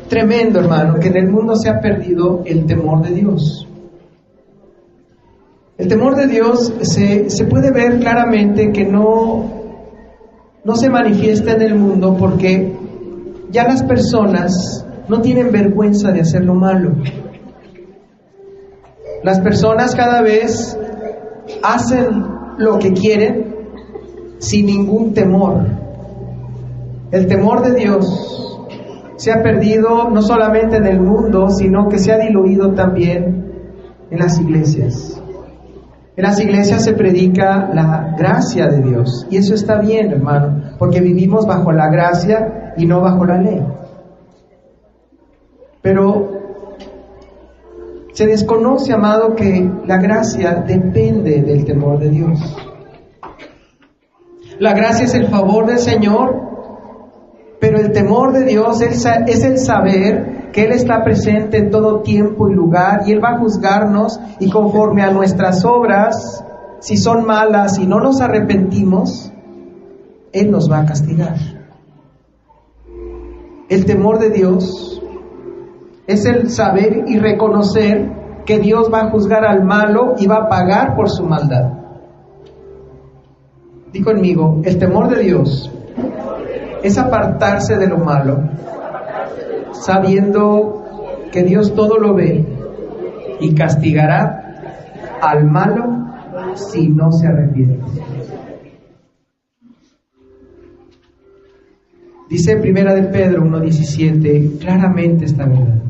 tremendo, hermano, que en el mundo se ha perdido el temor de Dios. El temor de Dios se puede ver claramente que no se manifiesta en el mundo porque ya las personas no tienen vergüenza de hacer lo malo. Las personas cada vez hacen lo que quieren sin ningún temor. El temor de Dios se ha perdido no solamente en el mundo, sino que se ha diluido también en las iglesias. En las iglesias se predica la gracia de Dios, y eso está bien, hermano, porque vivimos bajo la gracia y no bajo la ley. Pero se desconoce, amado, que la gracia depende del temor de Dios. La gracia es el favor del Señor, pero el temor de Dios es el saber que Él está presente en todo tiempo y lugar, y Él va a juzgarnos, y conforme a nuestras obras, si son malas y no nos arrepentimos, Él nos va a castigar. El temor de Dios es el saber y reconocer que Dios va a juzgar al malo y va a pagar por su maldad. Di conmigo, el temor de Dios es apartarse de lo malo, sabiendo que Dios todo lo ve y castigará al malo si no se arrepiente. Dice Primera de Pedro 1:17 claramente esta verdad.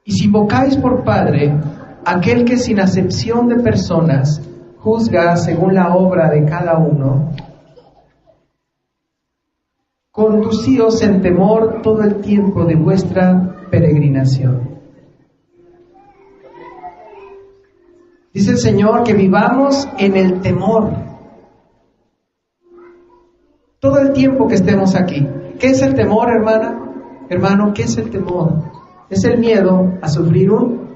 Y si invocáis por Padre aquel que sin acepción de personas juzga según la obra de cada uno, conducíos en temor todo el tiempo de vuestra peregrinación. Dice el Señor que vivamos en el temor todo el tiempo que estemos aquí. ¿Qué es el temor, hermana? Hermano, ¿qué es el temor? Es el miedo a sufrir un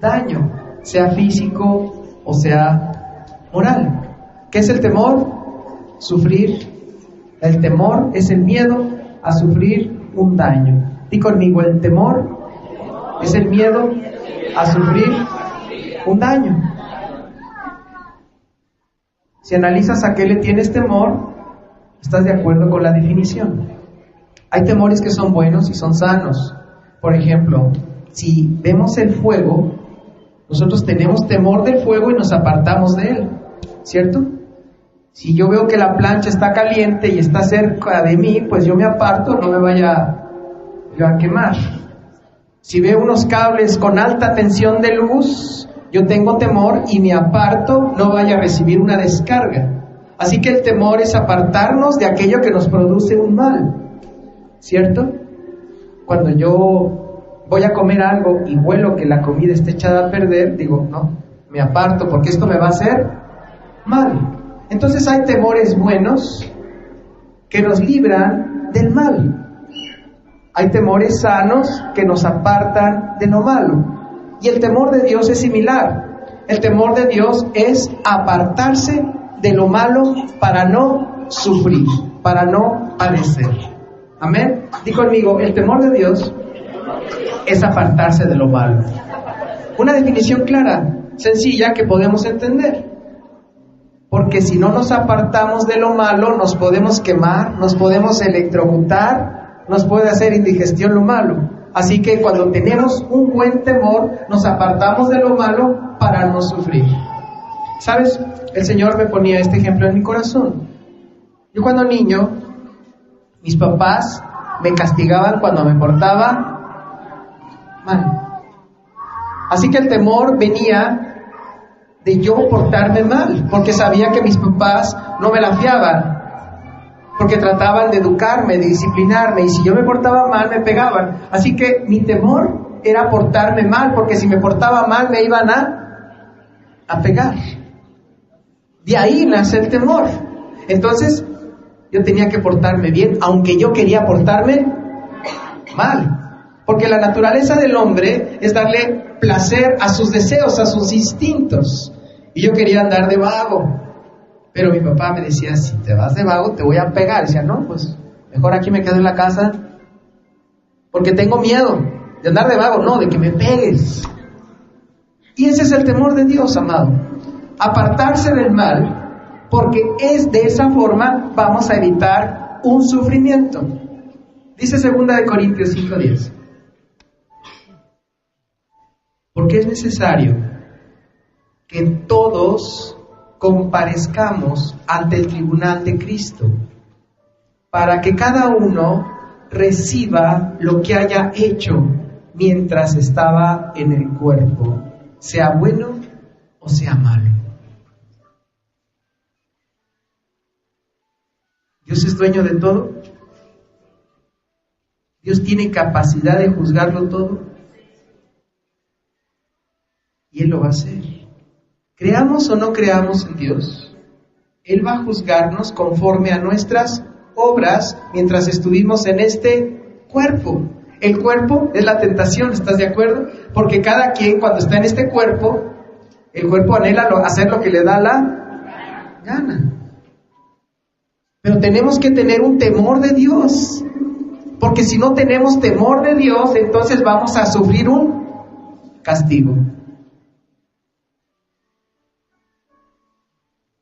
daño, sea físico o sea moral. ¿Qué es el temor? Sufrir. El temor es el miedo a sufrir un daño. Di conmigo, el temor es el miedo a sufrir un daño. Si analizas a qué le tienes temor, ¿estás de acuerdo con la definición? Hay temores que son buenos y son sanos. Por ejemplo, si vemos el fuego, nosotros tenemos temor del fuego y nos apartamos de él, ¿cierto? Si yo veo que la plancha está caliente y está cerca de mí, pues yo me aparto, no me vaya yo a quemar. Si veo unos cables con alta tensión de luz, yo tengo temor y me aparto, no vaya a recibir una descarga. Así que el temor es apartarnos de aquello que nos produce un mal, ¿cierto? Cuando yo voy a comer algo y huelo que la comida está echada a perder, digo, no, me aparto porque esto me va a hacer mal. Entonces hay temores buenos que nos libran del mal. Hay temores sanos que nos apartan de lo malo. Y el temor de Dios es similar. El temor de Dios es apartarse de lo malo para no sufrir, para no padecer. Amén. Di conmigo, el temor de Dios es apartarse de lo malo. Una definición clara, sencilla, que podemos entender. Porque si no nos apartamos de lo malo, nos podemos quemar, nos podemos electrocutar, nos puede hacer indigestión lo malo. Así que cuando tenemos un buen temor, nos apartamos de lo malo para no sufrir. ¿Sabes? El Señor me ponía este ejemplo en mi corazón. Yo cuando niño, mis papás me castigaban cuando me portaba mal. Así que el temor venía de yo portarme mal, porque sabía que mis papás no me la fiaban, porque trataban de educarme, de disciplinarme, y si yo me portaba mal me pegaban. Así que mi temor era portarme mal, porque si me portaba mal me iban a pegar. De ahí nace el temor. Entonces yo tenía que portarme bien, aunque yo quería portarme mal, porque la naturaleza del hombre es darle placer a sus deseos, a sus instintos. Y yo quería andar de vago, pero mi papá me decía, si te vas de vago te voy a pegar. Y decía, no, pues Mejor aquí me quedo en la casa porque tengo miedo de andar de vago, no, de que me pegues. Y ese es el temor de Dios, amado. Apartarse del mal, porque es de esa forma vamos a evitar un sufrimiento. Dice 2 Corintios 5:10. Porque es necesario que todos comparezcamos ante el tribunal de Cristo, para que cada uno reciba lo que haya hecho mientras estaba en el cuerpo, sea bueno o sea malo. Dios es dueño de todo. Dios tiene capacidad de juzgarlo todo. Y Él lo va a hacer. Creamos o no creamos en Dios, Él va a juzgarnos conforme a nuestras obras mientras estuvimos en este cuerpo. El cuerpo es la tentación, ¿estás de acuerdo? Porque cada quien cuando está en este cuerpo, el cuerpo anhela hacer lo que le da la gana. Pero tenemos que tener un temor de Dios, porque si no tenemos temor de Dios, entonces vamos a sufrir un castigo.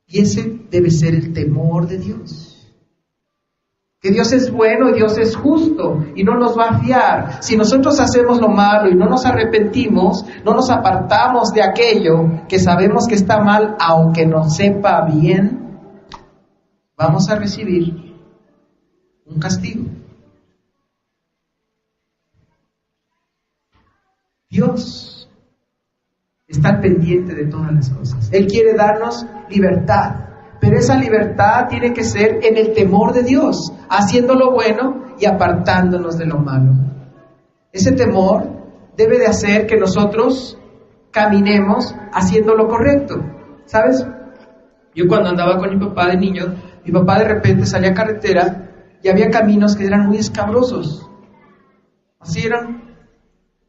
Y ese debe ser el temor de Dios. Que Dios es bueno y Dios es justo y no nos va a fiar. Si nosotros hacemos lo malo y no nos arrepentimos, no nos apartamos de aquello que sabemos que está mal, aunque nos sepa bien, vamos a recibir un castigo. Dios está al pendiente de todas las cosas. Él quiere darnos libertad. Pero esa libertad tiene que ser en el temor de Dios, haciendo lo bueno y apartándonos de lo malo. Ese temor debe de hacer que nosotros caminemos haciendo lo correcto. ¿Sabes? Yo cuando andaba con mi papá de niño, mi papá de repente salía a carretera y había caminos que eran muy escabrosos. Así eran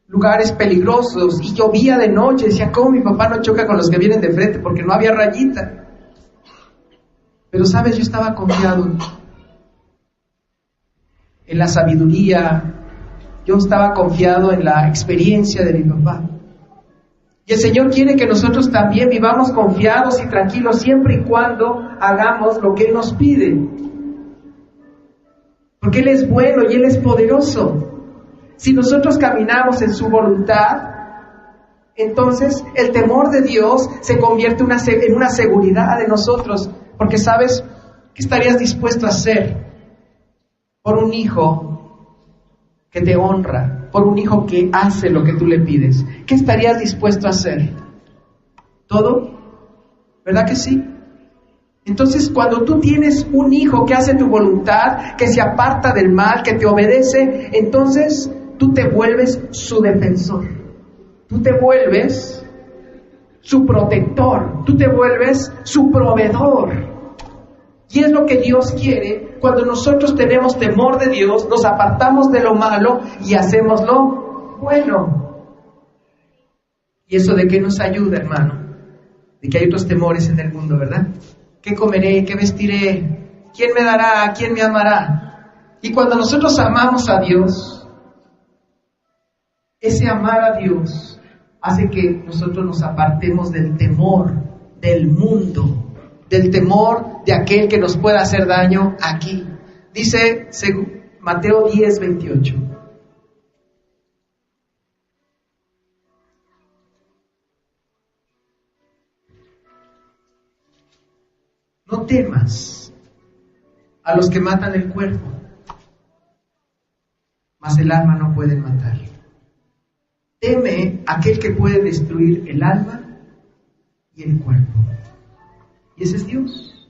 lugares peligrosos y llovía de noche. Decía, ¿cómo mi papá no choca con los que vienen de frente? Porque no había rayita. Pero sabes, yo estaba confiado en la sabiduría, yo estaba confiado en la experiencia de mi papá. Y el Señor quiere que nosotros también vivamos confiados y tranquilos siempre y cuando hagamos lo que Él nos pide. Porque Él es bueno y Él es poderoso. Si nosotros caminamos en su voluntad, entonces el temor de Dios se convierte en una seguridad de nosotros. Porque sabes, ¿qué estarías dispuesto a hacer por un hijo que te honra, por un hijo que hace lo que tú le pides? ¿Qué estarías dispuesto a hacer? ¿Todo? ¿Verdad que sí? Entonces, cuando tú tienes un hijo que hace tu voluntad, que se aparta del mal, que te obedece, entonces tú te vuelves su defensor. Tú te vuelves su protector, tú te vuelves su proveedor. Y es lo que Dios quiere cuando nosotros tenemos temor de Dios, nos apartamos de lo malo y hacemos lo bueno. ¿Y eso de qué nos ayuda, hermano? De que hay otros temores en el mundo, ¿verdad? ¿Qué comeré? ¿Qué vestiré? ¿Quién me dará? ¿Quién me amará? Y cuando nosotros amamos a Dios, ese amar a Dios hace que nosotros nos apartemos del temor del mundo, del temor de aquel que nos pueda hacer daño aquí. Dice Mateo 10:28. No temas a los que matan el cuerpo, mas el alma no pueden matar. Teme a aquel que puede destruir el alma y el cuerpo. Y ese es Dios.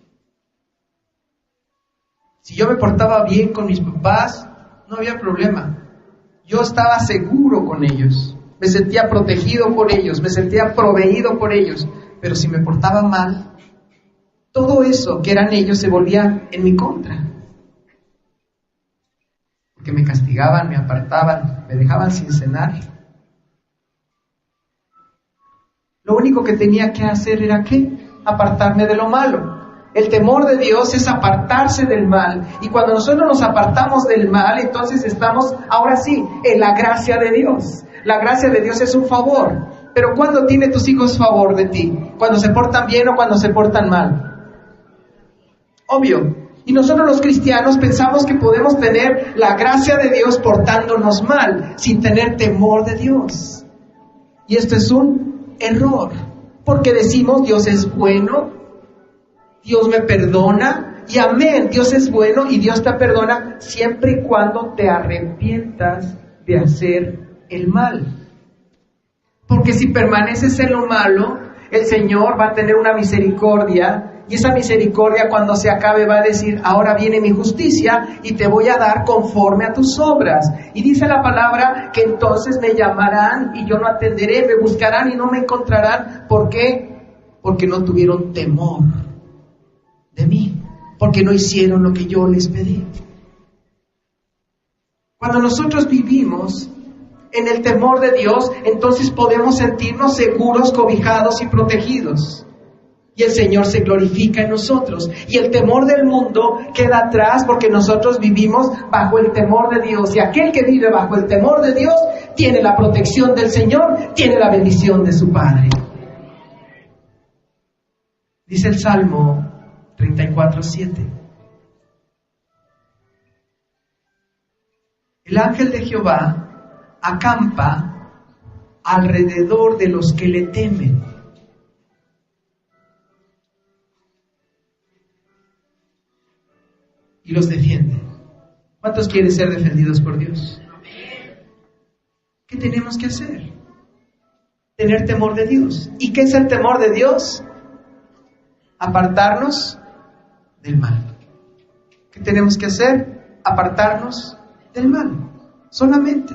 Si yo me portaba bien con mis papás, no había problema. Yo estaba seguro con ellos. Me sentía protegido por ellos, me sentía proveído por ellos. Pero si me portaba mal, todo eso que eran ellos se volvía en mi contra. Porque me castigaban, me apartaban, me dejaban sin cenar. Lo único que tenía que hacer era ¿qué? Apartarme de lo malo. El temor de Dios es apartarse del mal. Y cuando nosotros nos apartamos del mal, entonces estamos, ahora sí, en la gracia de Dios. La gracia de Dios es un favor. Pero ¿cuándo tienen tus hijos favor de ti? ¿Cuando se portan bien o cuando se portan mal? Obvio. Y nosotros los cristianos pensamos que podemos tener la gracia de Dios portándonos mal, sin tener temor de Dios. Y esto es un error. Porque decimos, Dios es bueno, Dios me perdona, y amén, Dios es bueno y Dios te perdona siempre y cuando te arrepientas de hacer el mal. Porque si permaneces en lo malo, el Señor va a tener una misericordia, y esa misericordia cuando se acabe va a decir, ahora viene mi justicia y te voy a dar conforme a tus obras. Y dice la palabra que entonces me llamarán y yo no atenderé, me buscarán y no me encontrarán. ¿Por qué? Porque no tuvieron temor de mí, porque no hicieron lo que yo les pedí. Cuando nosotros vivimos en el temor de Dios, entonces podemos sentirnos seguros, cobijados y protegidos. Y el Señor se glorifica en nosotros. Y el temor del mundo queda atrás porque nosotros vivimos bajo el temor de Dios. Y aquel que vive bajo el temor de Dios tiene la protección del Señor, tiene la bendición de su Padre. Dice el Salmo 34:7. El ángel de Jehová acampa alrededor de los que le temen. Y los defiende. ¿Cuántos quieren ser defendidos por Dios? ¿Qué tenemos que hacer? Tener temor de Dios. ¿Y qué es el temor de Dios? Apartarnos del mal. ¿Qué tenemos que hacer? Apartarnos del mal. Solamente.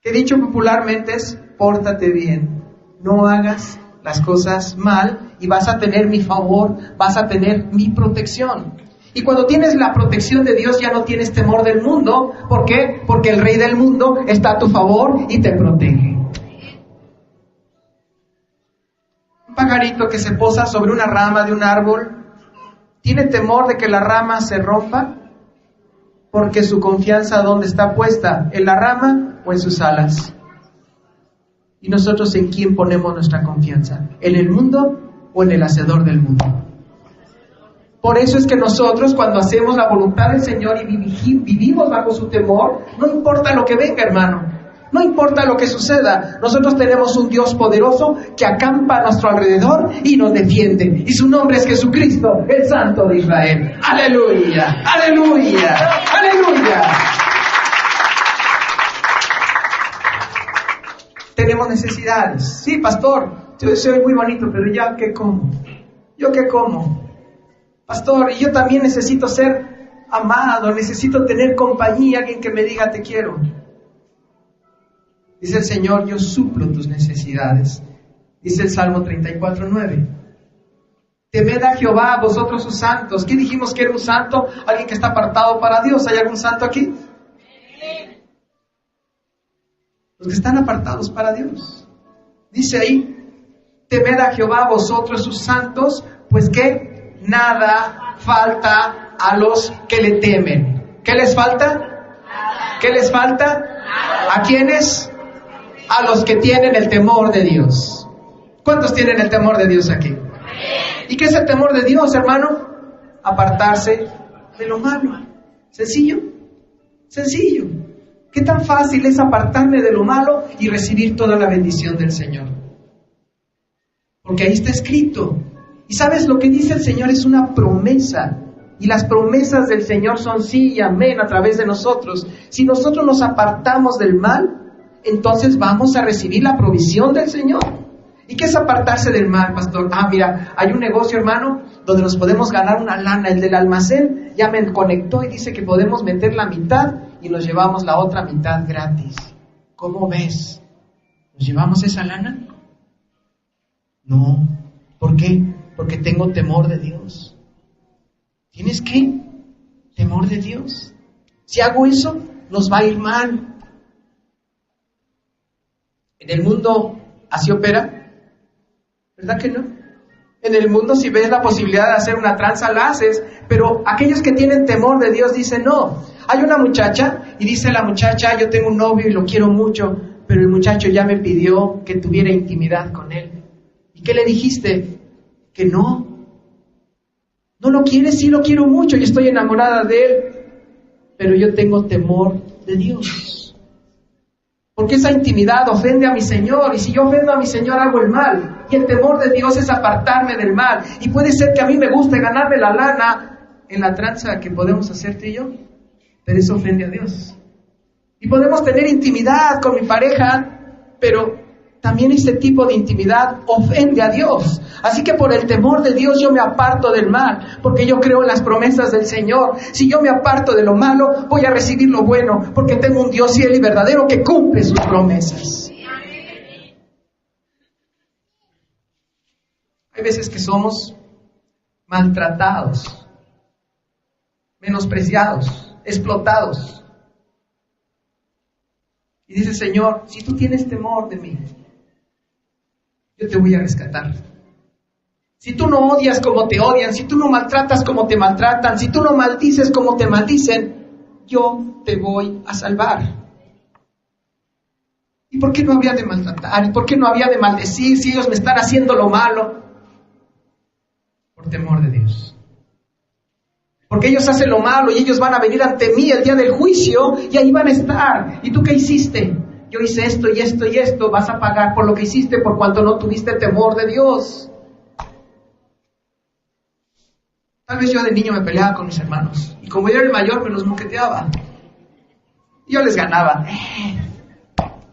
Que dicho popularmente es, pórtate bien. No hagas las cosas mal y vas a tener mi favor, vas a tener mi protección. Y cuando tienes la protección de Dios ya no tienes temor del mundo. ¿Por qué? Porque el rey del mundo está a tu favor y te protege. Un pajarito que se posa sobre una rama de un árbol, ¿tiene temor de que la rama se rompa? Porque su confianza, ¿dónde está puesta? ¿En la rama o en sus alas? ¿Y nosotros en quién ponemos nuestra confianza? ¿En el mundo o en el hacedor del mundo? Por eso es que nosotros cuando hacemos la voluntad del Señor y vivimos bajo su temor, no importa lo que venga, hermano, no importa lo que suceda, nosotros tenemos un Dios poderoso que acampa a nuestro alrededor y nos defiende. Y su nombre es Jesucristo, el Santo de Israel. ¡Aleluya! ¡Aleluya! ¡Aleluya! Tenemos necesidades. Sí, pastor, yo soy muy bonito, pero ¿ya qué como? ¿Yo qué como? Pastor, y yo también necesito ser amado, necesito tener compañía, alguien que me diga te quiero. Dice el Señor, yo suplo tus necesidades. Dice el Salmo 34:9. Temed a Jehová, vosotros sus santos. ¿Qué dijimos que era un santo? Alguien que está apartado para Dios. ¿Hay algún santo aquí? Los que están apartados para Dios. Dice ahí, temed a Jehová, vosotros sus santos, pues que nada falta a los que le temen. ¿Qué les falta? ¿Qué les falta? ¿A quiénes? A los que tienen el temor de Dios. ¿Cuántos tienen el temor de Dios aquí? ¿Y qué es el temor de Dios, hermano? Apartarse de lo malo. ¿Sencillo? Sencillo. ¿Qué tan fácil es apartarme de lo malo y recibir toda la bendición del Señor? Porque ahí está escrito. Y sabes, lo que dice el Señor es una promesa. Y las promesas del Señor son sí y amén a través de nosotros. Si nosotros nos apartamos del mal, entonces vamos a recibir la provisión del Señor. ¿Y qué es apartarse del mal, pastor? Mira, hay un negocio, hermano, donde nos podemos ganar una lana. El del almacén ya me conectó y dice que podemos meter la mitad y nos llevamos la otra mitad gratis. ¿Cómo ves? ¿Nos llevamos esa lana? No. ¿Por qué? Porque tengo temor de Dios. ¿Tienes qué? Temor de Dios. Si hago eso, nos va a ir mal. En el mundo así opera, ¿verdad que no? En el mundo, si ves la posibilidad de hacer una tranza, la haces, pero aquellos que tienen temor de Dios dicen no. Hay una muchacha y dice la muchacha, yo tengo un novio y lo quiero mucho, pero el muchacho ya me pidió que tuviera intimidad con él. ¿Y qué le dijiste? Que no. ¿No lo quieres? Sí, lo quiero mucho y estoy enamorada de él, pero yo tengo temor de Dios. Porque esa intimidad ofende a mi Señor, y si yo ofendo a mi Señor hago el mal, y el temor de Dios es apartarme del mal. Y puede ser que a mí me guste ganarme la lana en la tranza que podemos hacer tú y yo, pero eso ofende a Dios. Y podemos tener intimidad con mi pareja, pero también este tipo de intimidad ofende a Dios. Así que por el temor de Dios yo me aparto del mal, porque yo creo en las promesas del Señor. Si yo me aparto de lo malo, voy a recibir lo bueno, porque tengo un Dios fiel y verdadero que cumple sus promesas. Hay veces que somos maltratados, menospreciados, explotados. Y dice, Señor, si tú tienes temor de mí, yo te voy a rescatar. Si tú no odias como te odian, si tú no maltratas como te maltratan, si tú no maldices como te maldicen, yo te voy a salvar. ¿Y por qué no había de maltratar? ¿Y por qué no había de maldecir si ellos me están haciendo lo malo? Por temor de Dios. Porque ellos hacen lo malo y ellos van a venir ante mí el día del juicio y ahí van a estar. ¿Y tú qué hiciste? Yo hice esto y esto y esto. Vas a pagar por lo que hiciste por cuanto no tuviste temor de Dios. Tal vez yo de niño me peleaba con mis hermanos. Y como yo era el mayor, me los moqueteaba. Y yo les ganaba.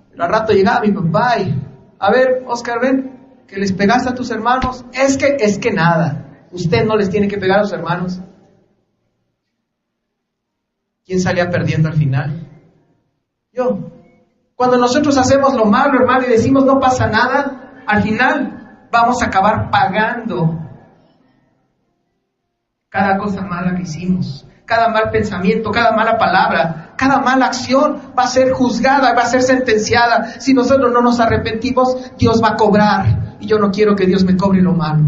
Pero al rato llegaba mi papá y... A ver, Oscar, ven, que les pegaste a tus hermanos. Es que nada. Usted no les tiene que pegar a sus hermanos. ¿Quién salía perdiendo al final? Yo. Cuando nosotros hacemos lo malo, hermano, y decimos no pasa nada, al final vamos a acabar pagando cada cosa mala que hicimos, cada mal pensamiento, cada mala palabra, cada mala acción va a ser juzgada, va a ser sentenciada. Si nosotros no nos arrepentimos, Dios va a cobrar, y yo no quiero que Dios me cobre lo malo.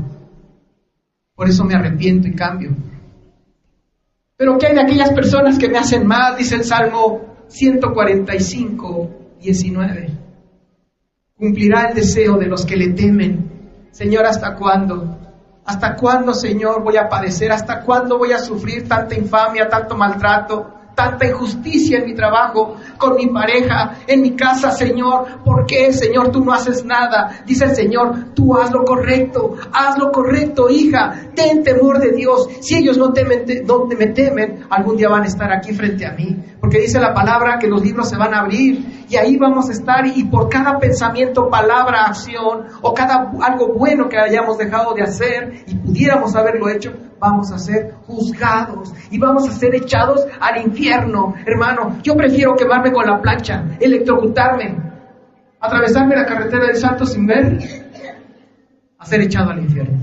Por eso me arrepiento y cambio. Pero ¿qué hay de aquellas personas que me hacen mal? Dice el Salmo 145, 19. Cumplirá el deseo de los que le temen. Señor, ¿hasta cuándo? ¿Hasta cuándo, Señor, voy a padecer? ¿Hasta cuándo voy a sufrir tanta infamia, tanto maltrato, tanta injusticia en mi trabajo, con mi pareja, en mi casa, Señor? ¿Por qué, Señor, tú no haces nada? Dice el Señor, tú haz lo correcto, hija, ten temor de Dios. Si ellos no me temen, algún día van a estar aquí frente a mí, porque dice la palabra que los libros se van a abrir, y ahí vamos a estar, y por cada pensamiento, palabra, acción, o cada algo bueno que hayamos dejado de hacer, y pudiéramos haberlo hecho, vamos a ser juzgados y vamos a ser echados al infierno. Hermano, yo prefiero quemarme con la plancha, electrocutarme, atravesarme la carretera del Salto sin ver, a ser echado al infierno.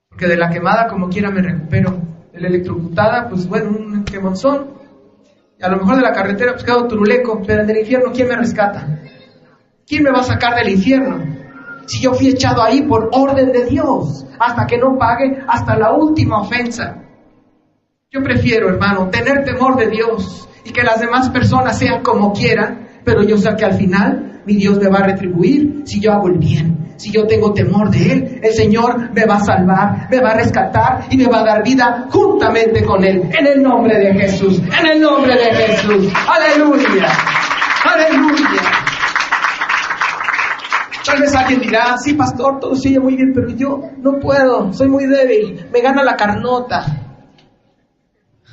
Porque de la quemada como quiera me recupero, de la electrocutada, pues bueno, un quemonzón, y a lo mejor de la carretera pues quedo turuleco, pero del infierno, ¿quién me rescata? ¿Quién me va a sacar del infierno? Si yo fui echado ahí por orden de Dios, hasta que no pague, hasta la última ofensa. Yo prefiero, hermano, tener temor de Dios y que las demás personas sean como quieran, pero yo sé que al final mi Dios me va a retribuir si yo hago el bien. Si yo tengo temor de Él, el Señor me va a salvar, me va a rescatar y me va a dar vida juntamente con Él. En el nombre de Jesús, en el nombre de Jesús. ¡Aleluya! ¡Aleluya! Tal vez alguien dirá, sí, pastor, todo sigue muy bien, pero yo no puedo, soy muy débil, me gana la carnota,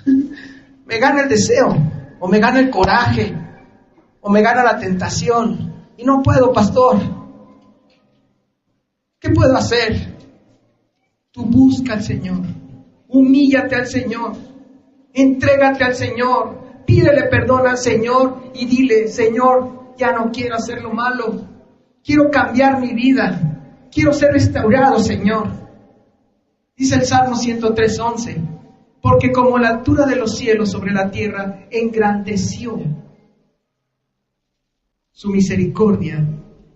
me gana el deseo, o me gana el coraje, o me gana la tentación, y no puedo, pastor. ¿Qué puedo hacer? Tú busca al Señor, humíllate al Señor, entrégate al Señor, pídele perdón al Señor y dile, Señor, ya no quiero hacer lo malo. Quiero cambiar mi vida. Quiero ser restaurado, Señor. Dice el Salmo 103:11. Porque como la altura de los cielos sobre la tierra, engrandeció su misericordia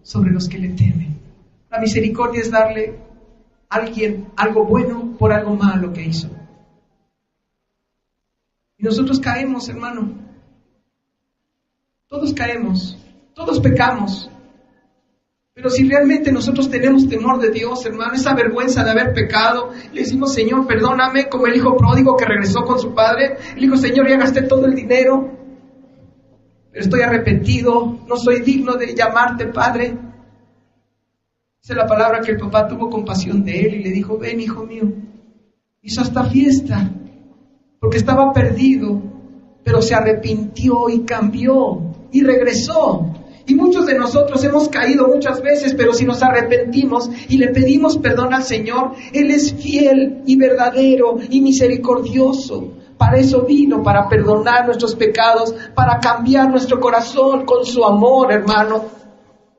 sobre los que le temen. La misericordia es darle a alguien algo bueno por algo malo que hizo. Y nosotros caemos, hermano. Todos caemos, todos pecamos. Pero si realmente nosotros tenemos temor de Dios, hermano, esa vergüenza de haber pecado, le decimos, Señor, perdóname, como el hijo pródigo que regresó con su padre. Le dijo, Señor, ya gasté todo el dinero, pero estoy arrepentido, no soy digno de llamarte Padre. Dice la palabra que el papá tuvo compasión de él y le dijo, ven, hijo mío. Hizo hasta fiesta, porque estaba perdido, pero se arrepintió y cambió y regresó. Y muchos de nosotros hemos caído muchas veces, pero si nos arrepentimos y le pedimos perdón al Señor, Él es fiel y verdadero y misericordioso. Para eso vino, para perdonar nuestros pecados, para cambiar nuestro corazón con su amor, hermano.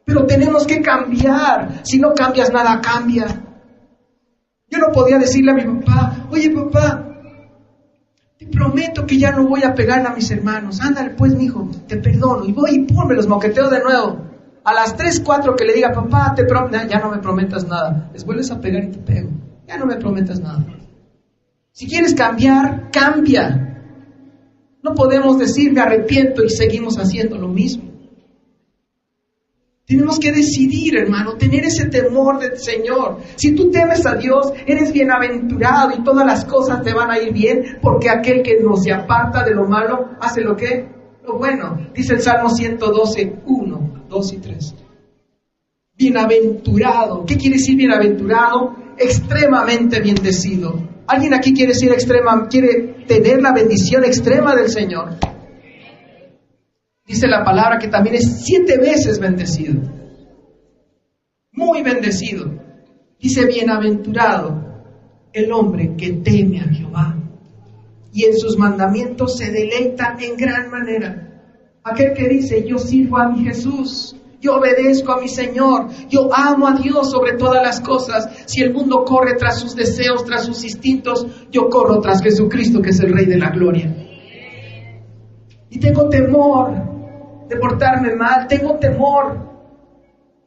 Pero tenemos que cambiar. Si no cambias, nada cambia. Yo no podía decirle a mi papá, oye papá, te prometo que ya no voy a pegar a mis hermanos. Ándale pues, mijo, te perdono. Y voy y pum, me los moqueteo de nuevo. A las 3, 4 que le diga, papá, ya no me prometas nada. Les vuelves a pegar y te pego. Ya no me prometas nada. Si quieres cambiar, cambia. No podemos decir, me arrepiento y seguimos haciendo lo mismo. Tenemos que decidir, hermano, tener ese temor del Señor. Si tú temes a Dios, eres bienaventurado y todas las cosas te van a ir bien, porque aquel que no se aparta de lo malo, hace lo que? Lo bueno. Dice el Salmo 112, 1, 2 y 3. Bienaventurado. ¿Qué quiere decir bienaventurado? Extremadamente bendecido. ¿Alguien aquí quiere tener la bendición extrema del Señor? Dice la palabra que también es 7 veces bendecido. Muy bendecido. Dice, bienaventurado el hombre que teme a Jehová y en sus mandamientos se deleita en gran manera. Aquel que dice, yo sirvo a mi Jesús, yo obedezco a mi Señor, yo amo a Dios sobre todas las cosas. Si el mundo corre tras sus deseos, tras sus instintos, yo corro tras Jesucristo, que es el Rey de la Gloria. Y tengo temor de portarme mal, tengo temor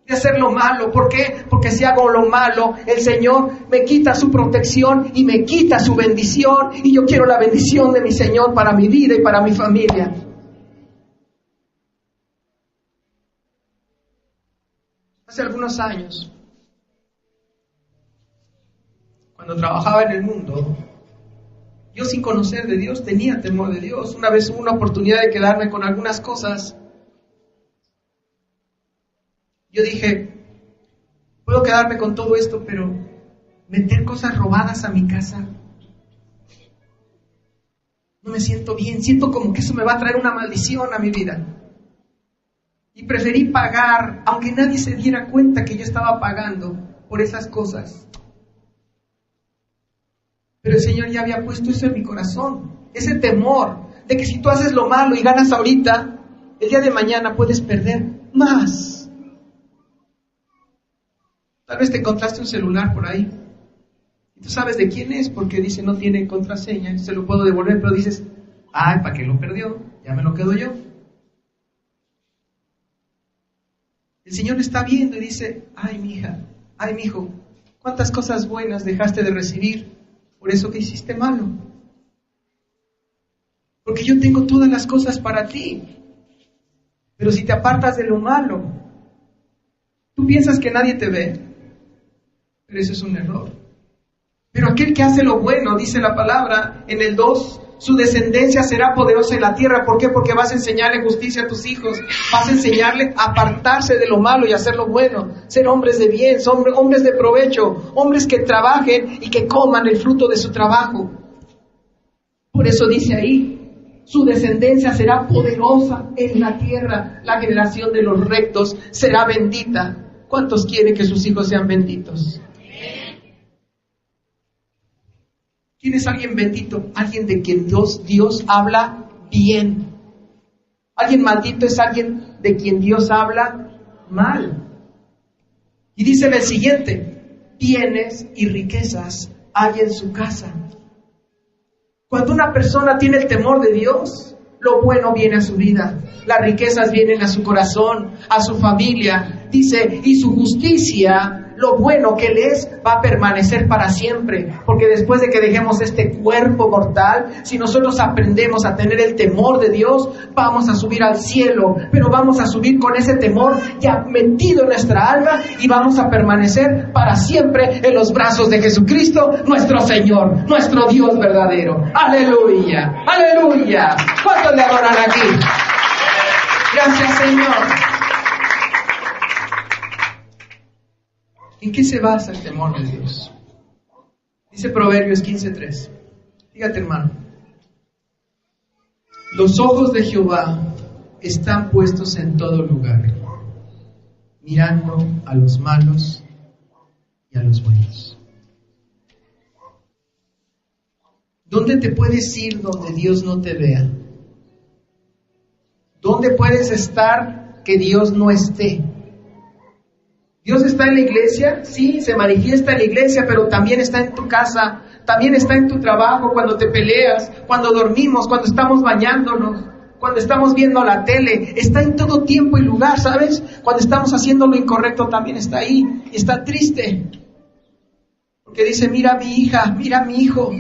de hacer lo malo. ¿Por qué? Porque si hago lo malo, el Señor me quita su protección y me quita su bendición, y yo quiero la bendición de mi Señor para mi vida y para mi familia. Hace algunos años, cuando trabajaba en el mundo, yo sin conocer de Dios tenía temor de Dios. Una vez hubo una oportunidad de quedarme con algunas cosas. Yo dije, puedo quedarme con todo esto, pero meter cosas robadas a mi casa, no me siento bien, siento como que eso me va a traer una maldición a mi vida. Y preferí pagar, aunque nadie se diera cuenta que yo estaba pagando por esas cosas. Pero el Señor ya había puesto eso en mi corazón, ese temor de que si tú haces lo malo y ganas ahorita, el día de mañana puedes perder más. Tal vez te encontraste un celular por ahí y tú sabes de quién es porque dice no tiene contraseña, se lo puedo devolver, pero dices, ay, ¿para qué lo perdió? Ya me lo quedo yo. El Señor está viendo y dice, ay, mi hija, ay, mi hijo, ¿cuántas cosas buenas dejaste de recibir por eso que hiciste malo? Porque yo tengo todas las cosas para ti. Pero si te apartas de lo malo, tú piensas que nadie te ve, pero eso es un error. Pero aquel que hace lo bueno, dice la palabra en el 2, su descendencia será poderosa en la tierra. ¿Por qué? Porque vas a enseñarle justicia a tus hijos, vas a enseñarle a apartarse de lo malo y hacer lo bueno, ser hombres de bien, hombres de provecho, hombres que trabajen y que coman el fruto de su trabajo. Por eso dice ahí, su descendencia será poderosa en la tierra, la generación de los rectos será bendita. ¿Cuántos quieren que sus hijos sean benditos? ¿Quién es alguien bendito? Alguien de quien Dios habla bien. Alguien maldito es alguien de quien Dios habla mal. Y dice el siguiente, bienes y riquezas hay en su casa. Cuando una persona tiene el temor de Dios, lo bueno viene a su vida, las riquezas vienen a su corazón, a su familia. Dice, y su justicia lo bueno que Él es va a permanecer para siempre. Porque después de que dejemos este cuerpo mortal, si nosotros aprendemos a tener el temor de Dios, vamos a subir al cielo. Pero vamos a subir con ese temor ya metido en nuestra alma y vamos a permanecer para siempre en los brazos de Jesucristo, nuestro Señor, nuestro Dios verdadero. ¡Aleluya! ¡Aleluya! ¿Cuántos le adoran aquí? Gracias, Señor. ¿En qué se basa el temor de Dios? Dice Proverbios 15:3. Fíjate, hermano. Los ojos de Jehová están puestos en todo lugar, mirando a los malos y a los buenos. ¿Dónde te puedes ir donde Dios no te vea? ¿Dónde puedes estar que Dios no esté? Dios está en la iglesia, sí, se manifiesta en la iglesia, pero también está en tu casa, también está en tu trabajo, cuando te peleas, cuando dormimos, cuando estamos bañándonos, cuando estamos viendo la tele, está en todo tiempo y lugar, ¿sabes? Cuando estamos haciendo lo incorrecto también está ahí, y está triste, porque dice, mira a mi hija, mira a mi hijo,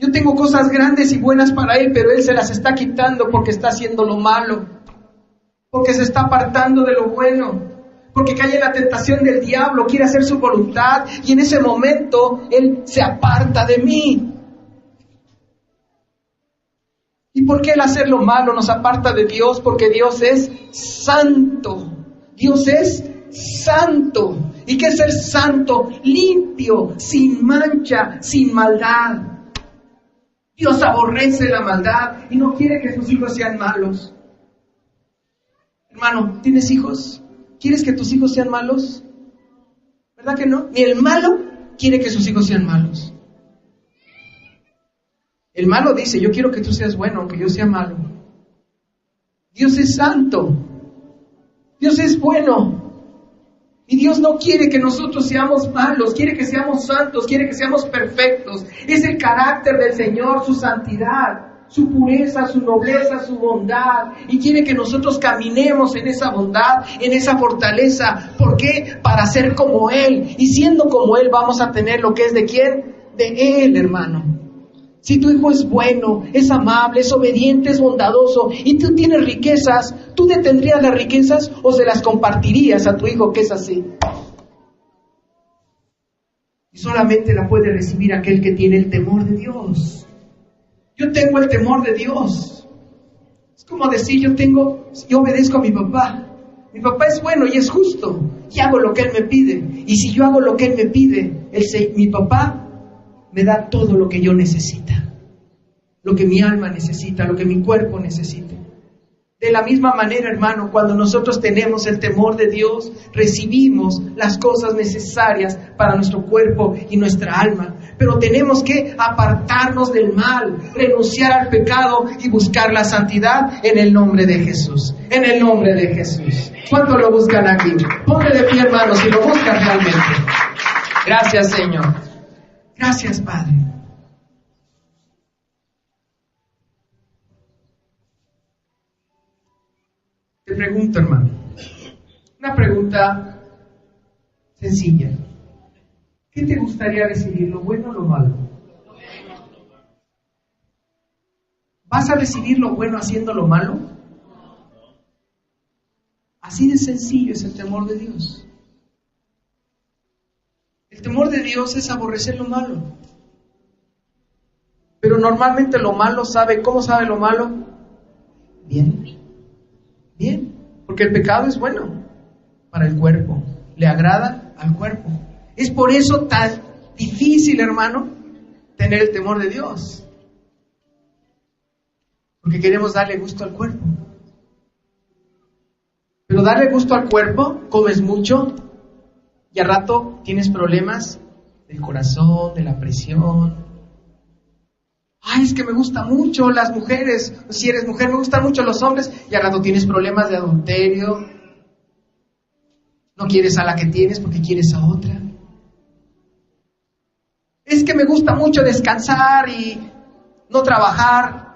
yo tengo cosas grandes y buenas para él, pero él se las está quitando porque está haciendo lo malo, porque se está apartando de lo bueno, porque cae en la tentación del diablo, quiere hacer su voluntad, y en ese momento él se aparta de mí. ¿Y por qué el hacer lo malo nos aparta de Dios? Porque Dios es santo. Dios es santo. ¿Y qué es ser santo? Limpio, sin mancha, sin maldad. Dios aborrece la maldad y no quiere que sus hijos sean malos. Hermano, ¿tienes hijos? ¿Quieres que tus hijos sean malos? ¿Verdad que no? Ni el malo quiere que sus hijos sean malos. El malo dice, yo quiero que tú seas bueno, aunque yo sea malo. Dios es santo. Dios es bueno. Y Dios no quiere que nosotros seamos malos, quiere que seamos santos, quiere que seamos perfectos. Es el carácter del Señor, su santidad, su pureza, su nobleza, su bondad. Y quiere que nosotros caminemos en esa bondad, en esa fortaleza. ¿Por qué? Para ser como Él. Y siendo como Él vamos a tener lo que es de ¿quién? De Él, hermano. Si tu hijo es bueno, es amable, es obediente, es bondadoso y tú tienes riquezas, ¿tú detendrías las riquezas o se las compartirías a tu hijo que es así? Y solamente la puede recibir aquel que tiene el temor de Dios. Yo tengo el temor de Dios. Es como decir, yo obedezco a mi papá. Mi papá es bueno y es justo y hago lo que él me pide. Y si yo hago lo que él me pide, mi papá me da todo lo que yo necesita, lo que mi alma necesita, lo que mi cuerpo necesita. De la misma manera, hermano, cuando nosotros tenemos el temor de Dios, recibimos las cosas necesarias para nuestro cuerpo y nuestra alma. Pero tenemos que apartarnos del mal, renunciar al pecado y buscar la santidad en el nombre de Jesús. En el nombre de Jesús. ¿Cuánto lo buscan aquí? Ponte de pie, hermano, si lo buscan realmente. Gracias, Señor. Gracias, Padre. Te pregunto, hermano, una pregunta sencilla. ¿Qué te gustaría recibir, lo bueno o lo malo? ¿Vas a recibir lo bueno haciendo lo malo? Así de sencillo es el temor de Dios. El temor de Dios es aborrecer lo malo. Pero normalmente lo malo ¿cómo sabe lo malo? Bien. Bien. Porque el pecado es bueno para el cuerpo. Le agrada al cuerpo. Es por eso tan difícil, hermano, tener el temor de Dios. Porque queremos darle gusto al cuerpo. Pero darle gusto al cuerpo, comes mucho, y al rato tienes problemas del corazón, de la presión. Ay, es que me gustan mucho las mujeres. Si eres mujer, me gustan mucho los hombres. Y al rato tienes problemas de adulterio. No quieres a la que tienes porque quieres a otra. Es que me gusta mucho descansar y no trabajar.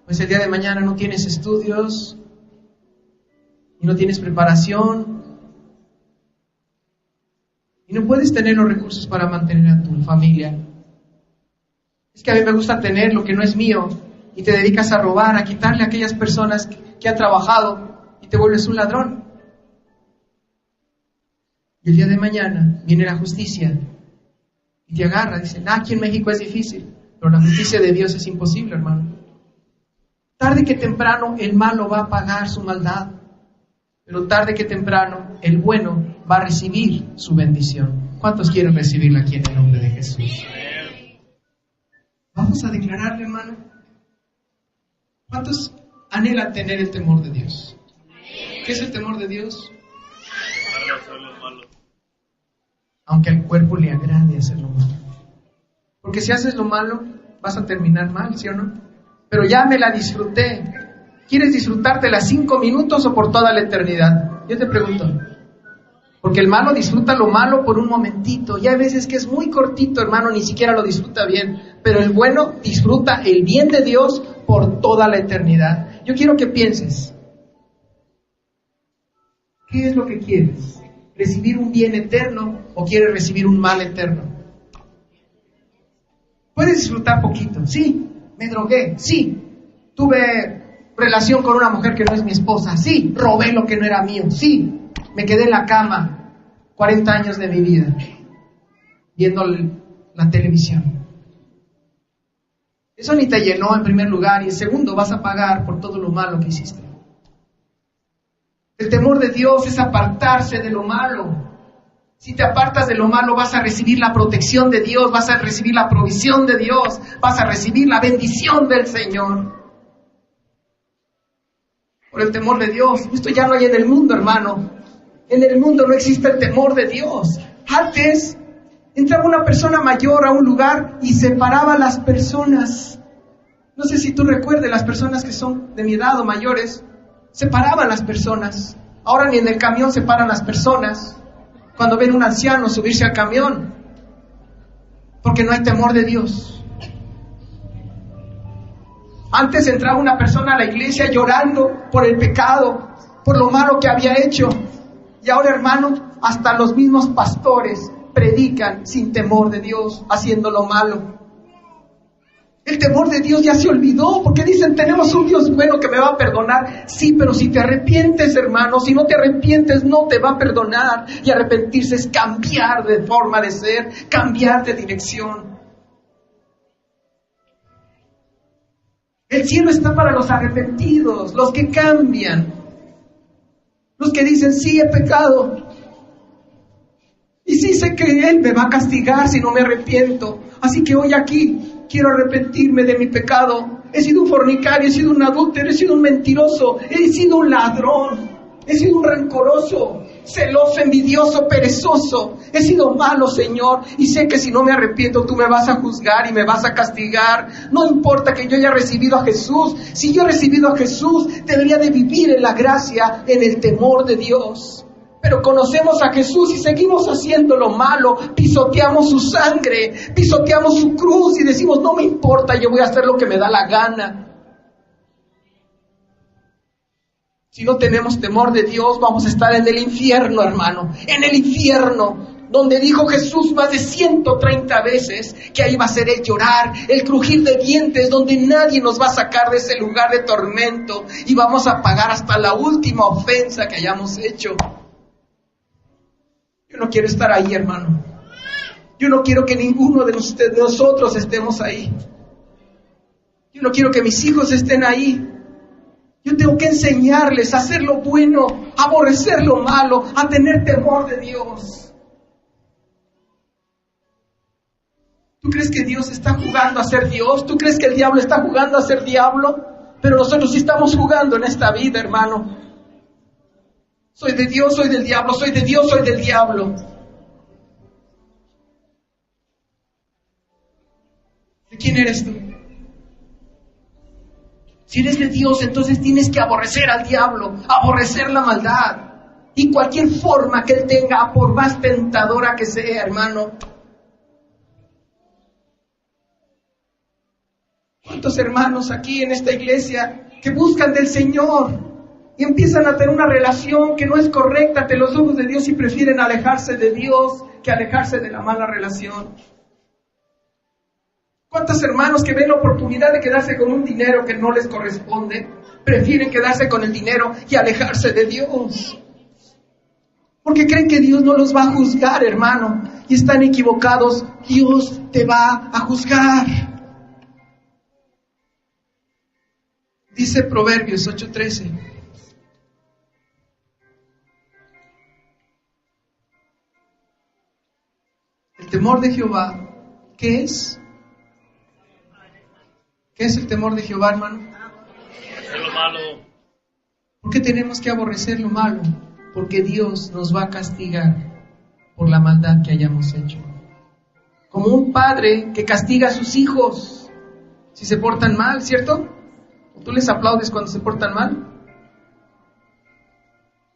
Pues el día de mañana no tienes estudios y no tienes preparación. Y no puedes tener los recursos para mantener a tu familia. Es que a mí me gusta tener lo que no es mío, y te dedicas a robar, a quitarle a aquellas personas que han trabajado, y te vuelves un ladrón. Y el día de mañana viene la justicia y te agarra. Dicen, aquí en México es difícil, pero la justicia de Dios es imposible, hermano. Tarde que temprano el malo va a pagar su maldad, pero tarde que temprano el bueno va a recibir su bendición. ¿Cuántos quieren recibirla aquí en el nombre de Jesús? Vamos a declararle, hermano. ¿Cuántos anhelan tener el temor de Dios? ¿Qué es el temor de Dios? Aunque al cuerpo le agrade hacer lo malo. Porque si haces lo malo, vas a terminar mal, ¿sí o no? Pero ya me la disfruté. ¿Quieres disfrutártela 5 minutos o por toda la eternidad? Yo te pregunto. Porque el malo disfruta lo malo por un momentito. Y hay veces que es muy cortito, hermano, ni siquiera lo disfruta bien. Pero el bueno disfruta el bien de Dios por toda la eternidad. Yo quiero que pienses. ¿Qué es lo que quieres? ¿Recibir un bien eterno o quieres recibir un mal eterno? Puedes disfrutar poquito. Sí, me drogué. Sí, tuve relación con una mujer que no es mi esposa. Sí, robé lo que no era mío. Sí, me quedé en la cama 40 años de mi vida viendo la televisión. Eso ni te llenó en primer lugar, y en segundo vas a pagar por todo lo malo que hiciste. El temor de Dios es apartarse de lo malo. Si te apartas de lo malo, vas a recibir la protección de Dios, vas a recibir la provisión de Dios, vas a recibir la bendición del Señor. Por el temor de Dios. Esto ya no hay en el mundo, hermano. En el mundo no existe el temor de Dios. Antes entraba una persona mayor a un lugar y separaba a las personas. No sé si tú recuerdes, las personas que son de mi edad o mayores, separaban las personas. Ahora ni en el camión separan las personas. Cuando ven un anciano subirse al camión, porque no hay temor de Dios. Antes entraba una persona a la iglesia llorando por el pecado, por lo malo que había hecho. Y ahora, hermano, hasta los mismos pastores predican sin temor de Dios, haciendo lo malo. El temor de Dios ya se olvidó, porque dicen, tenemos un Dios bueno que me va a perdonar. Sí, pero si te arrepientes, hermano, si no te arrepientes, no te va a perdonar. Y arrepentirse es cambiar de forma de ser, cambiar de dirección. El cielo está para los arrepentidos, los que cambian, los que dicen, sí, he pecado. Y sí sé que Él me va a castigar si no me arrepiento. Así que hoy aquí quiero arrepentirme de mi pecado. He sido un fornicario, he sido un adúltero, he sido un mentiroso, he sido un ladrón, he sido un rencoroso, celoso, envidioso, perezoso. He sido malo, Señor, y sé que si no me arrepiento tú me vas a juzgar y me vas a castigar. No importa que yo haya recibido a Jesús. Si yo he recibido a Jesús, debería de vivir en la gracia, en el temor de Dios. Pero conocemos a Jesús y seguimos haciendo lo malo, pisoteamos su sangre, pisoteamos su cruz y decimos, no me importa, yo voy a hacer lo que me da la gana. Si no tenemos temor de Dios, vamos a estar en el infierno, hermano, en el infierno, donde dijo Jesús más de 130 veces que ahí va a ser el llorar, el crujir de dientes, donde nadie nos va a sacar de ese lugar de tormento y vamos a pagar hasta la última ofensa que hayamos hecho. Yo no quiero estar ahí, hermano. Yo no quiero que ninguno de nosotros estemos ahí. Yo no quiero que mis hijos estén ahí. Yo tengo que enseñarles a hacer lo bueno, a aborrecer lo malo, a tener temor de Dios. ¿Tú crees que Dios está jugando a ser Dios? ¿Tú crees que el diablo está jugando a ser diablo? Pero nosotros sí estamos jugando en esta vida, hermano. Soy de Dios, soy del diablo, soy de Dios, soy del diablo. ¿De quién eres tú? Si eres de Dios, entonces tienes que aborrecer al diablo, aborrecer la maldad y cualquier forma que él tenga, por más tentadora que sea, hermano. ¿Cuántos hermanos aquí en esta iglesia que buscan del Señor y empiezan a tener una relación que no es correcta ante los ojos de Dios y prefieren alejarse de Dios que alejarse de la mala relación. ¿Cuántos hermanos que ven la oportunidad de quedarse con un dinero que no les corresponde, prefieren quedarse con el dinero y alejarse de Dios? Porque creen que Dios no los va a juzgar, hermano, y están equivocados. Dios te va a juzgar. Dice Proverbios 8:13. El temor de Jehová, ¿qué es? ¿Qué es el temor de Jehová, hermano? Lo malo. ¿Por qué tenemos que aborrecer lo malo? Porque Dios nos va a castigar por la maldad que hayamos hecho. Como un padre que castiga a sus hijos si se portan mal, ¿cierto? ¿Tú les aplaudes cuando se portan mal?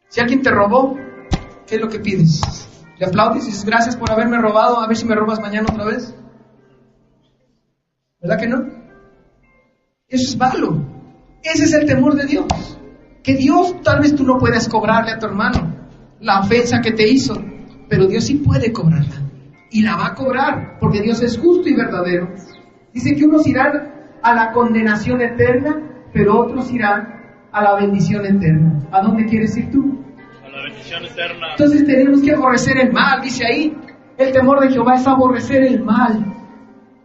Si alguien te robó, ¿qué es lo que pides? ¿Le aplaudes y dices gracias por haberme robado? A ver si me robas mañana otra vez. ¿Verdad que no? Eso es malo. Ese es el temor de Dios. Que Dios, tal vez tú no puedas cobrarle a tu hermano la ofensa que te hizo, pero Dios sí puede cobrarla. Y la va a cobrar, porque Dios es justo y verdadero. Dice que unos irán a la condenación eterna, pero otros irán a la bendición eterna. ¿A dónde quieres ir tú? A la bendición eterna. Entonces tenemos que aborrecer el mal, dice ahí. El temor de Jehová es aborrecer el mal.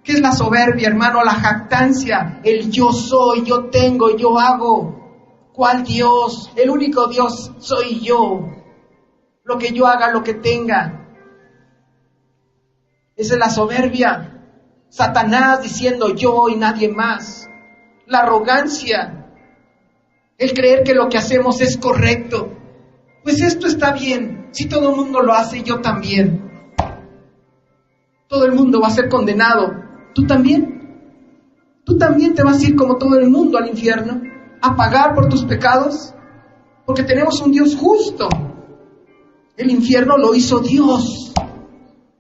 ¿Qué es la soberbia, hermano? La jactancia, el yo soy, yo tengo, yo hago. ¿Cuál Dios? El único Dios soy yo. Lo que yo haga, lo que tenga. Esa es la soberbia. Satanás diciendo yo y nadie más. La arrogancia. El creer que lo que hacemos es correcto. Pues esto está bien. Si todo el mundo lo hace, yo también. Todo el mundo va a ser condenado. ¿Tú también? ¿Tú también te vas a ir como todo el mundo al infierno? ¿A pagar por tus pecados? Porque tenemos un Dios justo. El infierno lo hizo Dios.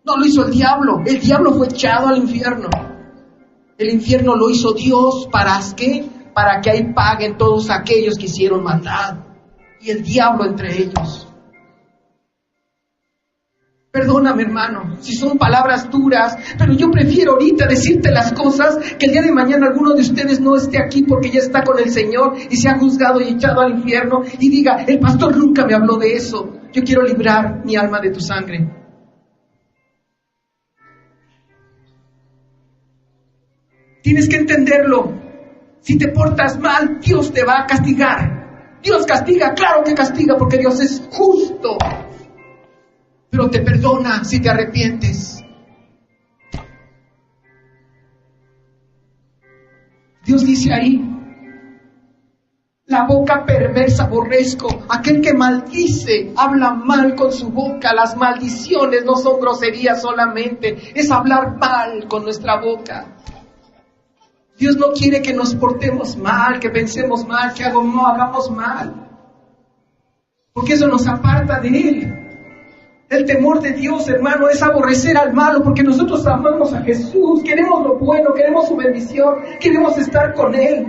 No lo hizo el diablo. El diablo fue echado al infierno. El infierno lo hizo Dios. ¿Para qué? Para que ahí paguen todos aquellos que hicieron maldad. Y el diablo entre ellos. Perdóname, hermano, si son palabras duras, pero yo prefiero ahorita decirte las cosas, que el día de mañana alguno de ustedes no esté aquí porque ya está con el Señor y se ha juzgado y echado al infierno y diga, el pastor nunca me habló de eso. Yo quiero librar mi alma de tu sangre. Tienes que entenderlo. Si te portas mal, Dios te va a castigar. Dios castiga, claro que castiga, porque Dios es justo. Pero te perdona si te arrepientes. Dios dice ahí, la boca perversa aborrezco. Aquel que maldice, habla mal con su boca. Las maldiciones no son groserías solamente, es hablar mal con nuestra boca. Dios no quiere que nos portemos mal, que pensemos mal, que hagamos mal. Porque eso nos aparta de Él. El temor de Dios, hermano, es aborrecer al malo, porque nosotros amamos a Jesús, queremos lo bueno, queremos su bendición, queremos estar con Él.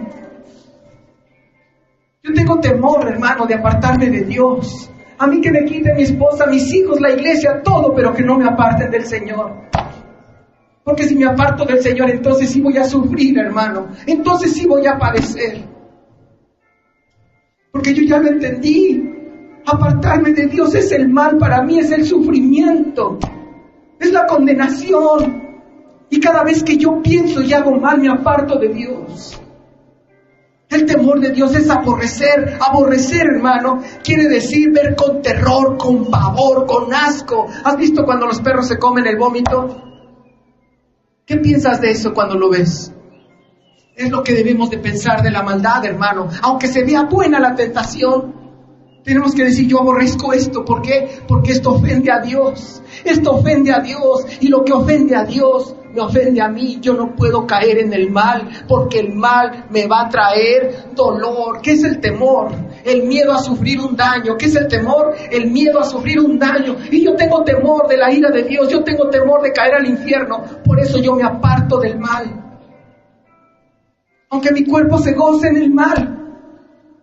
Yo tengo temor, hermano, de apartarme de Dios. A mí que me quite mi esposa, mis hijos, la iglesia, todo, pero que no me aparten del Señor. Porque si me aparto del Señor, entonces sí voy a sufrir, hermano. Entonces sí voy a padecer. Porque yo ya lo entendí. Apartarme de Dios es el mal para mí, es el sufrimiento, es la condenación. Y cada vez que yo pienso y hago mal, me aparto de Dios. El temor de Dios es aborrecer. Aborrecer, hermano, quiere decir ver con terror, con pavor, con asco. ¿Has visto cuando los perros se comen el vómito? ¿Qué piensas de eso cuando lo ves? Es lo que debemos de pensar de la maldad, hermano. Aunque se vea buena la tentación, tenemos que decir, yo aborrezco esto. ¿Por qué? Porque esto ofende a Dios. Esto ofende a Dios. Y lo que ofende a Dios, me ofende a mí. Yo no puedo caer en el mal, porque el mal me va a traer dolor. ¿Qué es el temor? El miedo a sufrir un daño. ¿Qué es el temor? El miedo a sufrir un daño. Y yo tengo temor de la ira de Dios. Yo tengo temor de caer al infierno. Por eso yo me aparto del mal. Aunque mi cuerpo se goce en el mal,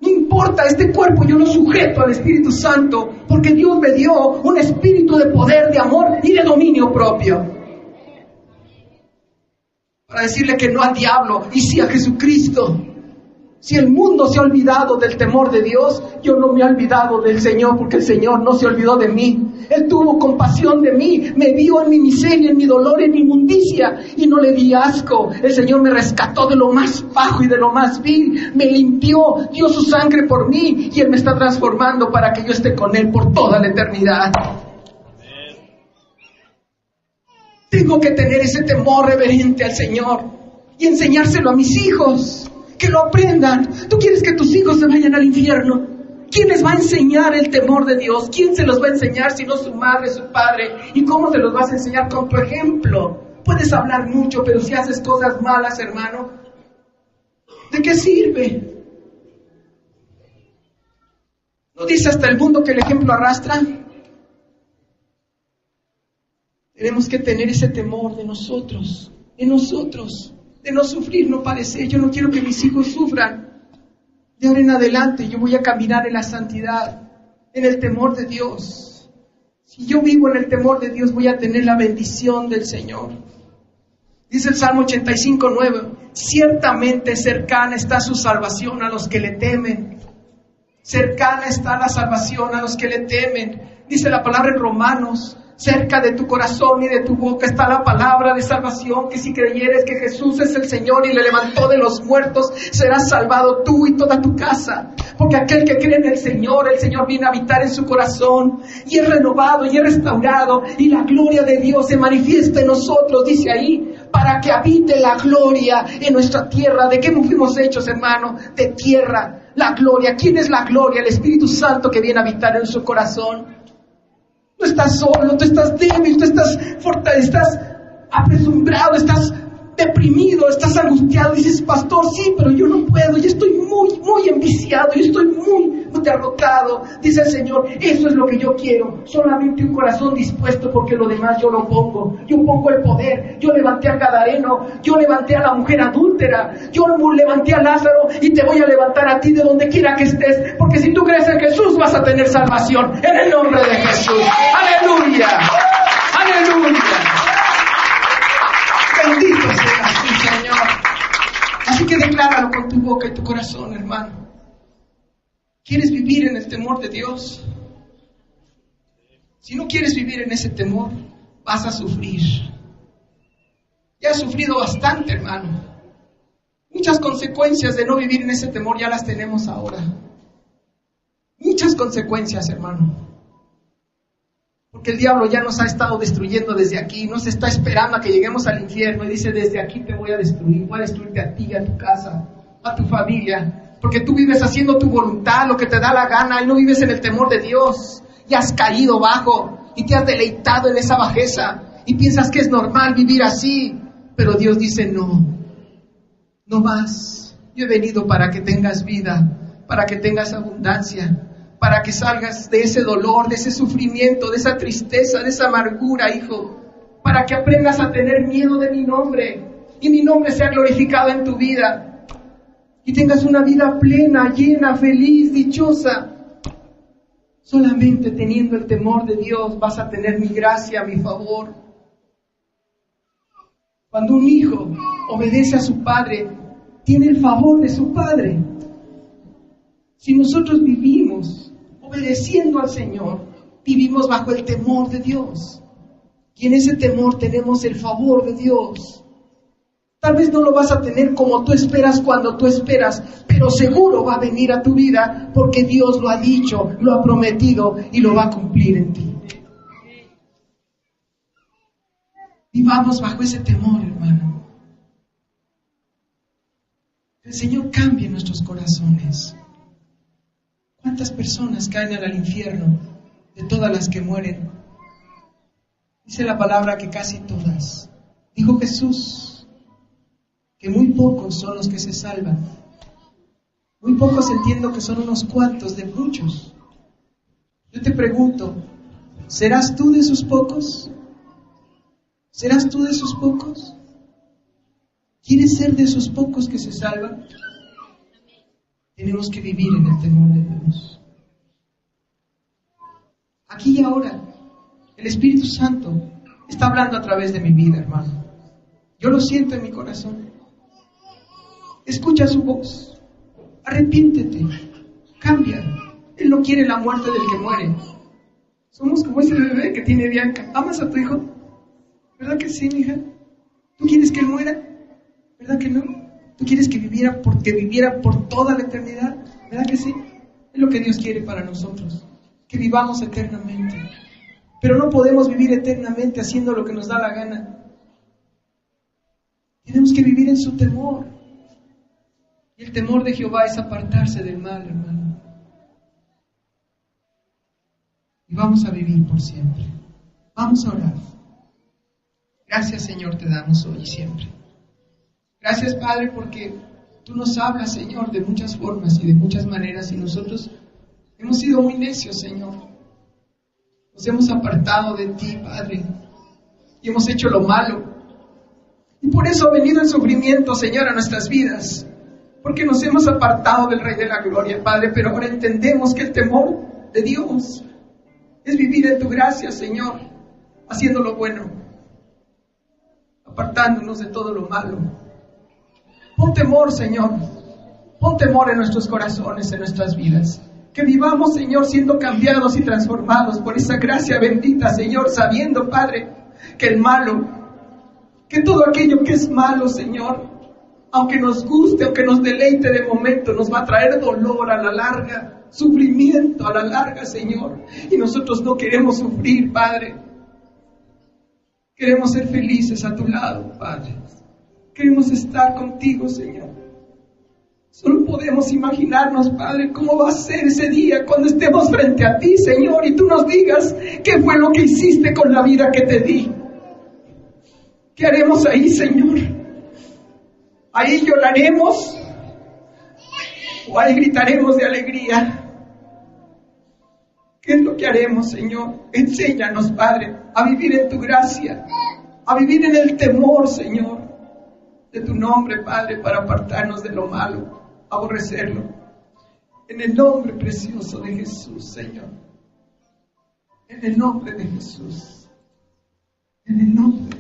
no importa. importa, este cuerpo yo lo sujeto al Espíritu Santo, porque Dios me dio un espíritu de poder, de amor y de dominio propio. Para decirle que no al diablo y sí a Jesucristo. Si el mundo se ha olvidado del temor de Dios, yo no me he olvidado del Señor, porque el Señor no se olvidó de mí. Él tuvo compasión de mí, me vio en mi miseria, en mi dolor, en mi inmundicia, y no le di asco. El Señor me rescató de lo más bajo y de lo más vil, me limpió, dio su sangre por mí, y Él me está transformando para que yo esté con Él por toda la eternidad. Tengo que tener ese temor reverente al Señor y enseñárselo a mis hijos. Que lo aprendan. ¿Tú quieres que tus hijos se vayan al infierno? ¿Quién les va a enseñar el temor de Dios? ¿Quién se los va a enseñar si no su madre, su padre? ¿Y cómo se los vas a enseñar? Con tu ejemplo. Puedes hablar mucho, pero si haces cosas malas, hermano, ¿de qué sirve? ¿No dice hasta el mundo que el ejemplo arrastra? Tenemos que tener ese temor de nosotros, de no sufrir, no padecer. Yo no quiero que mis hijos sufran. De ahora en adelante yo voy a caminar en la santidad, en el temor de Dios. Si yo vivo en el temor de Dios, voy a tener la bendición del Señor. Dice el Salmo 85:9, ciertamente cercana está su salvación a los que le temen. Cercana está la salvación a los que le temen. Dice la palabra en Romanos, cerca de tu corazón y de tu boca está la palabra de salvación, que si creyeres que Jesús es el Señor y le levantó de los muertos, serás salvado tú y toda tu casa. Porque aquel que cree en el Señor viene a habitar en su corazón y es renovado y es restaurado, y la gloria de Dios se manifiesta en nosotros, dice ahí, para que habite la gloria en nuestra tierra. ¿De qué fuimos hechos, hermano? De tierra. La gloria. ¿Quién es la gloria? El Espíritu Santo que viene a habitar en su corazón. Tú estás solo, tú estás débil, tú estás apresurado, estás deprimido, estás angustiado. Dices, pastor, sí, pero yo no puedo, yo estoy muy enviciado, yo estoy muy derrotado. Dice el Señor, eso es lo que yo quiero, solamente un corazón dispuesto, porque lo demás yo lo pongo. Yo pongo el poder. Yo levanté al gadareno, yo levanté a la mujer adúltera, yo levanté a Lázaro, y te voy a levantar a ti de donde quiera que estés, porque si tú crees en Jesús vas a tener salvación, en el nombre de Jesús. ¡Aleluya! ¡Aleluya! Bendito seas tú, Señor. Así que decláralo con tu boca y tu corazón, hermano. ¿Quieres vivir en el temor de Dios? Si no quieres vivir en ese temor, vas a sufrir. Ya has sufrido bastante, hermano. Muchas consecuencias de no vivir en ese temor ya las tenemos ahora. Muchas consecuencias, hermano. Porque el diablo ya nos ha estado destruyendo desde aquí, nos está esperando a que lleguemos al infierno y dice, desde aquí te voy a destruir, voy a destruirte a ti, a tu casa, a tu familia, porque tú vives haciendo tu voluntad, lo que te da la gana, y no vives en el temor de Dios, y has caído bajo, y te has deleitado en esa bajeza, y piensas que es normal vivir así, pero Dios dice, no más. Yo he venido para que tengas vida, para que tengas abundancia, para que salgas de ese dolor, de ese sufrimiento, de esa tristeza, de esa amargura, hijo, para que aprendas a tener miedo de mi nombre, y mi nombre sea glorificado en tu vida, y tengas una vida plena, llena, feliz, dichosa. Solamente teniendo el temor de Dios vas a tener mi gracia, mi favor. Cuando un hijo obedece a su padre, tiene el favor de su padre. Si nosotros vivimos obedeciendo al Señor, vivimos bajo el temor de Dios. Y en ese temor tenemos el favor de Dios. Tal vez no lo vas a tener como tú esperas cuando tú esperas, pero seguro va a venir a tu vida porque Dios lo ha dicho, lo ha prometido y lo va a cumplir en ti. Vivamos bajo ese temor, hermano. El Señor cambie nuestros corazones. ¿Cuántas personas caen al infierno de todas las que mueren? Dice la palabra que casi todas. Dijo Jesús que muy pocos son los que se salvan. Muy pocos entiendo que son unos cuantos de muchos. Yo te pregunto, ¿serás tú de esos pocos? ¿Serás tú de esos pocos? ¿Quieres ser de esos pocos que se salvan? tenemos que vivir en el temor de Dios. Aquí y ahora, el Espíritu Santo está hablando a través de mi vida, hermano. Yo lo siento en mi corazón. Escucha su voz. Arrepiéntete. Cambia. Él no quiere la muerte del que muere. Somos como ese bebé que tiene Bianca. ¿Amas a tu hijo? ¿Verdad que sí, mija? ¿Tú quieres que él muera? ¿Verdad que no? ¿Tú quieres que viviera por toda la eternidad? ¿Verdad que sí? Es lo que Dios quiere para nosotros. Que vivamos eternamente. Pero no podemos vivir eternamente haciendo lo que nos da la gana. Tenemos que vivir en su temor. Y el temor de Jehová es apartarse del mal, hermano. Y vamos a vivir por siempre. Vamos a orar. Gracias, Señor, te damos hoy y siempre. Gracias, Padre, porque tú nos hablas, Señor, de muchas formas y de muchas maneras, y nosotros hemos sido muy necios, Señor. Nos hemos apartado de ti, Padre, y hemos hecho lo malo. Y por eso ha venido el sufrimiento, Señor, a nuestras vidas, porque nos hemos apartado del Rey de la Gloria, Padre, pero ahora entendemos que el temor de Dios es vivir en tu gracia, Señor, haciendo lo bueno, apartándonos de todo lo malo. Pon temor, Señor, pon temor en nuestros corazones, en nuestras vidas. Que vivamos, Señor, siendo cambiados y transformados por esa gracia bendita, Señor, sabiendo, Padre, que el malo, que todo aquello que es malo, Señor, aunque nos guste, aunque nos deleite de momento, nos va a traer dolor a la larga, sufrimiento a la larga, Señor. Y nosotros no queremos sufrir, Padre. Queremos ser felices a tu lado, Padre. Queremos estar contigo, Señor. Solo podemos imaginarnos, Padre, cómo va a ser ese día cuando estemos frente a ti, Señor, y tú nos digas qué fue lo que hiciste con la vida que te di. ¿Qué haremos ahí, Señor? ¿Ahí lloraremos? ¿O ahí gritaremos de alegría? ¿Qué es lo que haremos, Señor? Enséñanos, Padre, a vivir en tu gracia, a vivir en el temor, Señor, de tu nombre, Padre, para apartarnos de lo malo, aborrecerlo. En el nombre precioso de Jesús, Señor. En el nombre de Jesús. En el nombre de